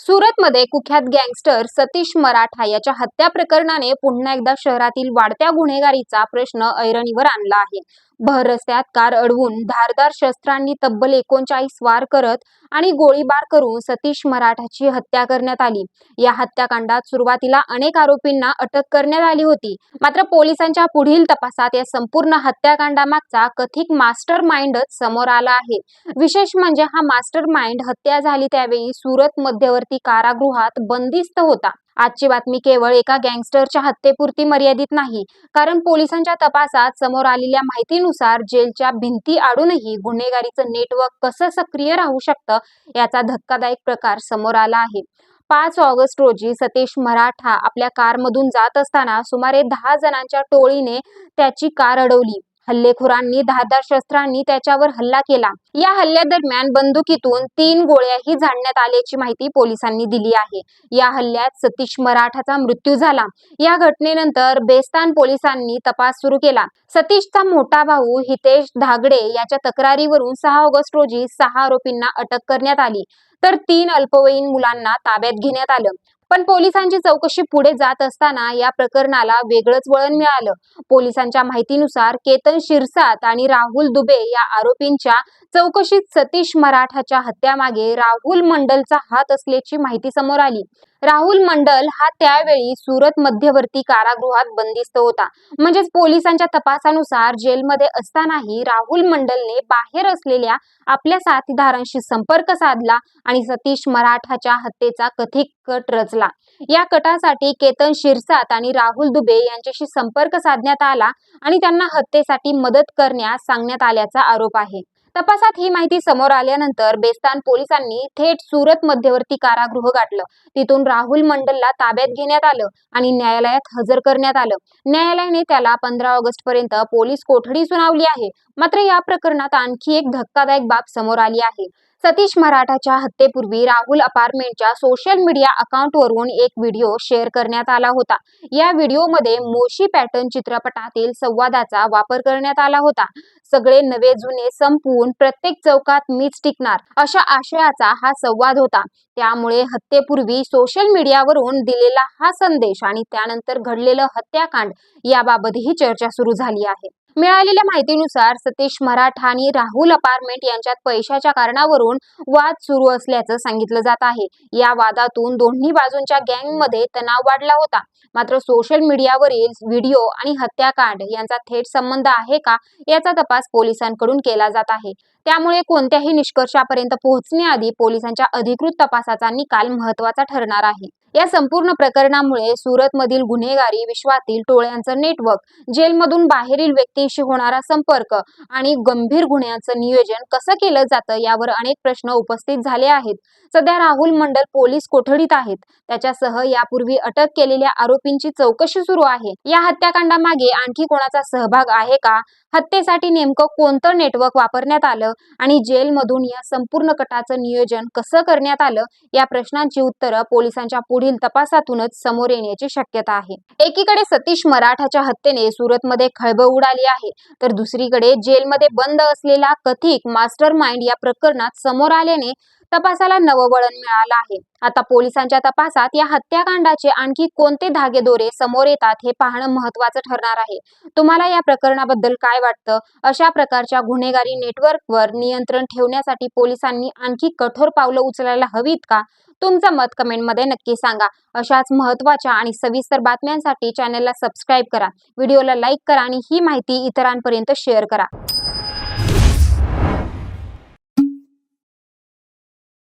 सुरतमध्ये कुख्यात गँगस्टर सतीश मराठा याच्या हत्या प्रकरणाने पुन्हा एकदा शहरातील वाढत्या गुन्हेगारीचा प्रश्न ऐरणीवर आणला आहे। भर रस्त्यात कार अडवून धारदार शस्त्रांनी तब्बल 39 वार करत आणि गोळीबार करून सतीश मराठाची हत्या करण्यात आली। या हत्याकांडात सुरुवातीला अनेक आरोपींना अटक करण्यात आली होती, मात्र पोलिसांच्या पुढील तपासात या संपूर्ण हत्याकांडामागचा कथित मास्टर माइंडच समोर आला आहे। विशेष म्हणजे हा मास्टर माइंड हत्या झाली त्यावेळी सुरत मध्यवर्ती कारागृहात बंदिस्त होता। आजची बातमी केवळ एका गँगस्टरच्या हत्येपुरती मर्यादित नाही, कारण पोलिसांच्या तपासात समोर आलेल्या माहितीनुसार जेलच्या भिंती आडूनही गुन्हेगारीचं नेटवर्क कसं सक्रिय राहू शकतं याचा धक्कादायक प्रकार समोर आला आहे। 5 ऑगस्ट रोजी सतीश मराठा आपल्या कारमधून जात असताना सुमारे 10 जणांच्या टोळीने त्याची कार अडवली। हल्लेखोरांनी धारदार शस्त्रांनी त्याच्यावर हल्ला केला। या हल्ल्यादरम्यान बंदुकीतून 3 गोळ्याही झाडण्यात आल्याची माहिती पोलिसांनी दिली आहे। या हल्ल्यात सतीश मराठाचा मृत्यू झाला। या घटनेनंतर बेस्तान पोलिसांनी तपास सुरू केला। सतीशचा मोठा भाऊ हितेश धागडे याच्या तक्रारीवरून 6 ऑगस्ट रोजी 6 आरोपींना अटक करण्यात आली, तर 3 अल्पवयीन मुलांना ताब्यात घेण्यात आलं। पण पोलिसांची चौकशी पुढे जात असताना या प्रकरणाला वेगळंच वळण मिळालं। पोलिसांच्या माहितीनुसार केतन शिरसाट आणि राहुल दुबे या आरोपींच्या चौकशीत सतीश मराठाच्या हत्येमागे राहुल मंडलचा हात असल्याची माहिती समोर आली। राहुल मंडल हा त्यावेळी सुरत मध्यवर्ती कारागृहात बंदिस्त होता। म्हणजेच पोलिसांच्या तपासानुसार जेलमध्ये असतानाही राहुल मंडलने बाहेर असलेल्या आपल्या साथीदारांशी संपर्क साधला आणि सतीश मराठाच्या हत्येचा कथित कट रचला। या कटासाठी केतन शिरसाट आणि राहुल दुबे यांच्याशी संपर्क साधण्यात आला आणि त्यांना हत्येसाठी मदत करण्यास सांगण्यात आल्याचा आरोप आहे। तपासात ही माहिती समोर आल्यानंतर बेस्तान पोलिसांनी थेट सुरत मध्यवर्ती कारागृह गाठलं। तिथून राहुल मंडलला ताब्यात घेण्यात आलं आणि न्यायालयात हजर करण्यात आलं। न्यायालयाने त्याला 15 ऑगस्ट पर्यंत पोलीस कोठडी सुनावली आहे। मात्र या प्रकरणात आणखी एक धक्कादायक बाब समोर आली आहे। सतीश मराठाच्या हत्येपूर्वी राहुल अपार्टमेंटच्या सोशल मीडिया अकाउंटवरून एक व्हिडिओ शेअर करण्यात आला होता। या व्हिडिओमध्ये मोशी पॅटर्न चित्रपटातील संवादाचा वापर करण्यात आला होता। सगळे नवे जुने संपवून प्रत्येक चौकात मीच टिकणार अशा आशयाचा हा संवाद होता। त्यामुळे हत्येपूर्वी सोशल मीडियावरून दिलेला हा संदेश आणि त्यानंतर घडलेलं हत्याकांड याबाबतही चर्चा सुरू झाली आहे। मिळालेल्या माहितीनुसार सतीश मराठा आणि राहुल अपार्टमेंट यांच्यात पैशाच्या कारणावरून वाद सुरू असल्याचं सांगितलं जात आहे। या वादातून दोन्ही बाजूंच्या गँगमध्ये तणाव वाढला होता। मात्र सोशल मीडियावरील व्हिडिओ आणि हत्याकांड यांचा थेट संबंध आहे का याचा तपास पोलिसांकडून केला जात आहे। त्यामुळे कोणत्याही निष्कर्षापर्यंत पोहोचण्याआधी पोलिसांच्या अधिकृत तपासाचा निकाल महत्त्वाचा ठरणार आहे। या संपूर्ण प्रकरणामुळे सुरतमधील गुन्हेगारी विश्वातील टोळ्यांचं नेटवर्क, जेलमधून बाहेरील व्यक्तींशी होणारा संपर्क आणि गंभीर गुन्ह्यांचं नियोजन कसं केलं जातं यावर अनेक प्रश्न उपस्थित झाले आहेत। सध्या राहुल मंडल पोलीस कोठडीत आहेत। त्याच्यासह यापूर्वी अटक केलेल्या आरोपींची चौकशी सुरू आहे। या हत्याकांडामागे आणखी कोणाचा सहभाग आहे का? हत्येसाठी नेमकं कोणतं नेटवर्क वापरण्यात आलं आणि जेलमधून या संपूर्ण कटाचं नियोजन कसं करण्यात आलं या प्रश्नांची उत्तरं पोलिसांच्या पुढील तपासातूनच समोर येण्याची शक्यता आहे। एकीकडे सतीश मराठाच्या हत्येने सुरतमध्ये खळबळ उडाली आहे, तर दुसरीकडे जेलमध्ये बंद असलेला कथित मास्टर माइंड या प्रकरणात समोर आल्याने तपासाला नवं वळण मिळालं आहे। आता पोलिसांच्या तपासात या हत्याकांडाचे आणखी कोणते धागेदोरे समोर येतात हे पाहणं महत्त्वाचं ठरणार आहे। तुम्हाला या प्रकरणाबद्दल काय वाटतं? अशा प्रकारच्या गुन्हेगारी नेटवर्कवर नियंत्रण ठेवण्यासाठी पोलिसांनी आणखी कठोर पावलं उचलायला हवीत का? तुमचं मत कमेंटमध्ये नक्की सांगा। अशाच महत्त्वाच्या आणि सविस्तर बातम्यांसाठी चॅनलला सबस्क्राईब करा, व्हिडिओला लाईक करा आणि ही माहिती इतरांपर्यंत शेअर करा।